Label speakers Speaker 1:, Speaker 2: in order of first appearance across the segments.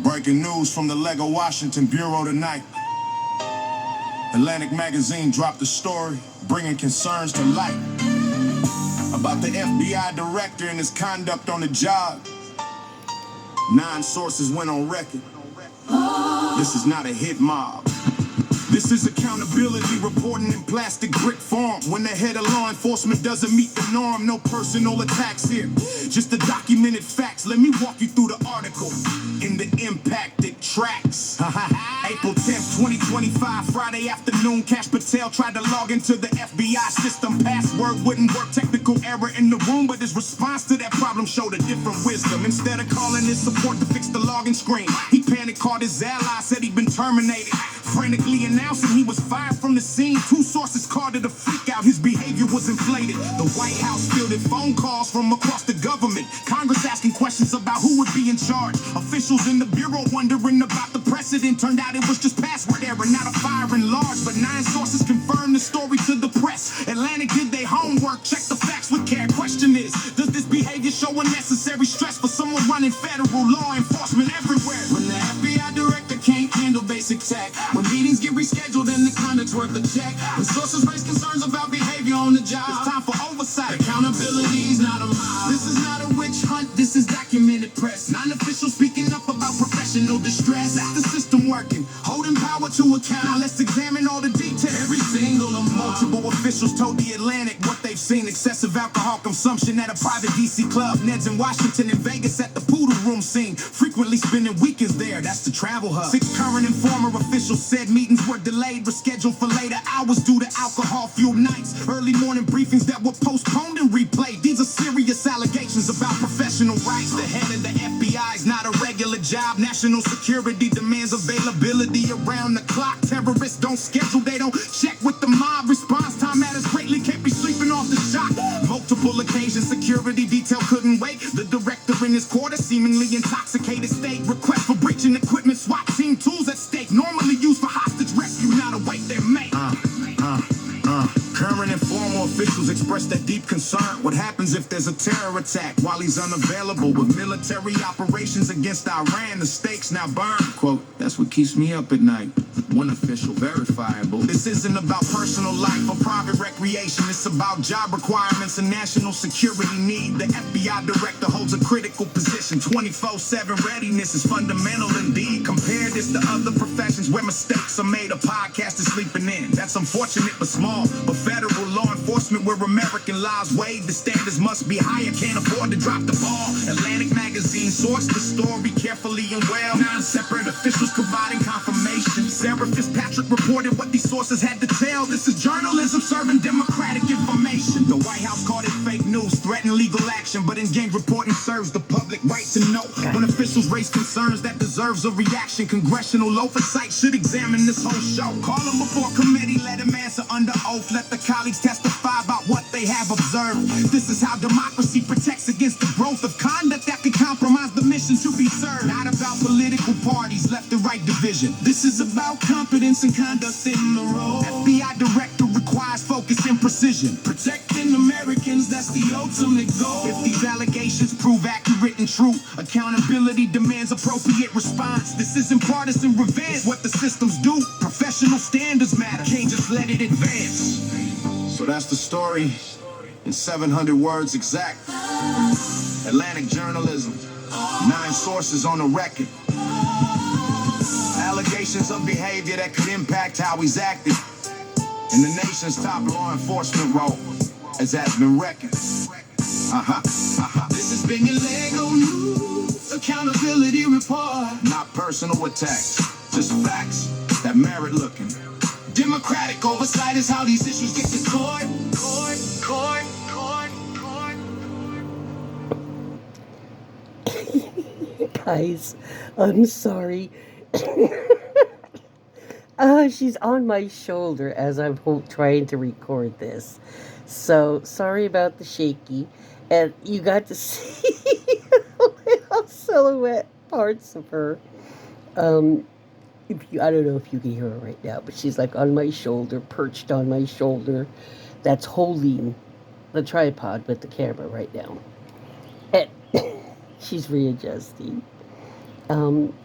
Speaker 1: Breaking news from the Lego Washington Bureau tonight. Atlantic Magazine dropped a story bringing concerns to light about the FBI director and his conduct on the job. 9 sources went on record. This is not a hit mob. This is accountability reporting in plastic brick form. When the head of law enforcement doesn't meet the norm, no personal attacks here, just the documented facts. Let me walk you through the article in the impact it tracks. April 10th, 2025, Friday afternoon, Kash Patel tried to log into the FBI system. Password wouldn't work, technical error in the room, but his response to that problem showed a different wisdom. Instead of calling his support to fix the login screen, he panicked, called his ally, said he'd been terminated. Frantically announcing he was fired from the scene. 2 sources called it a freak out. His behavior was inflated. The White House fielded phone calls from across the government. Congress asking questions about who would be in charge. Officials in the Bureau wondering about the precedent. Turned out it was just password error, not a fire in large. But 9 sources confirmed the story to the press. Atlantic did their homework, checked the facts with care. Question is, does this behavior show unnecessary stress for someone running federal law enforcement everywhere? When the FBI director can't handle basic tech, when meetings get rescheduled and the conduct's worth a check, when sources raise concerns about behavior on the job, it's time for oversight. Accountability is not a mob. This is not a witch hunt, this is documented press. 9 officials speaking up about professional distress. That's the system working, holding power to account. Now let's examine all the details. Every single of multiple officials told the Atlantic what they've seen. Excessive alcohol consumption at a private DC club. Neds in Washington and Vegas at the poodle room scene. Frequently spending weekends there, that's the travel hub. 6 current and former officials said meetings were delayed, rescheduled for later hours due to alcohol-fueled nights. Early morning briefings that were postponed and replayed. These are serious allegations about professional rights. The head of the FBI is not a regular job. National security demands availability around the clock. Terrorists don't schedule, they don't check with the mob. Response time matters greatly, can't be sleeping off the shock. Multiple occasions, security detail couldn't wait. The director in his quarters, seemingly intoxicated state. Request for breaching equipment, SWAT team tools at stake. Normally used for hostage rescue, now to wait their mate. Current and former officials expressed their deep concern. What happens if there's a terror attack while he's unavailable? With military operations against Iran, the stakes now burn. Quote, that's what keeps me up at night. One official verifiable. This isn't about personal life or private recreation. It's about job requirements and national security need. The FBI director holds a critical position. 24/7 readiness is fundamental indeed. Compare this to other professions where mistakes are made. A podcast is sleeping in. That's unfortunate but small. But federal law enforcement, where American laws weighed, the standards must be higher. Can't afford to drop the ball. Atlantic Magazine sourced the story carefully and well. 9 separate officials providing confirmation. Sarah Fitzpatrick reported what these sources had to tell. This is journalism serving democratic information. The White House called it fake news, threatened legal action, but in-game reporting serves the public right to know. When officials raise concerns, that deserves a reaction. Congressional oversight should examine this whole show. Call them before committee, let them answer under oath. Let the colleagues testify about what they have observed. This is how democracy protects against the growth of conduct that could compromise the mission to be served. Not about political parties, left and right division. This is about competence and conduct in the role. FBI director requires focus and precision. Protecting Americans, that's the ultimate goal. If these allegations prove accurate and true, accountability demands appropriate response. This isn't partisan revenge, it's what the systems do. Professional standards matter, can't just let it advance. So that's the story in 700 words exact. Atlantic journalism, 9 sources on the record. Allegations of behavior that could impact how he's acting in the nation's top law enforcement role, as has been reckoned. This has been your Lego News accountability report. Not personal attacks, just facts that merit looking. Democratic oversight is how these issues get to court.
Speaker 2: Guys, I'm sorry. She's on my shoulder as I'm trying to record this. So, sorry about the shaky. And you got to see little silhouette parts of her. I don't know if you can hear her right now, but she's like on my shoulder, perched on my shoulder. That's holding the tripod with the camera right now. And she's readjusting.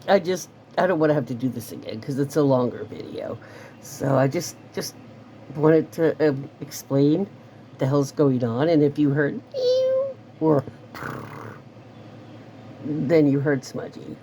Speaker 2: I just I don't want to have to do this again because it's a longer video. So I just wanted to explain the hell's going on, and if you heard ew or then you heard Smudgy.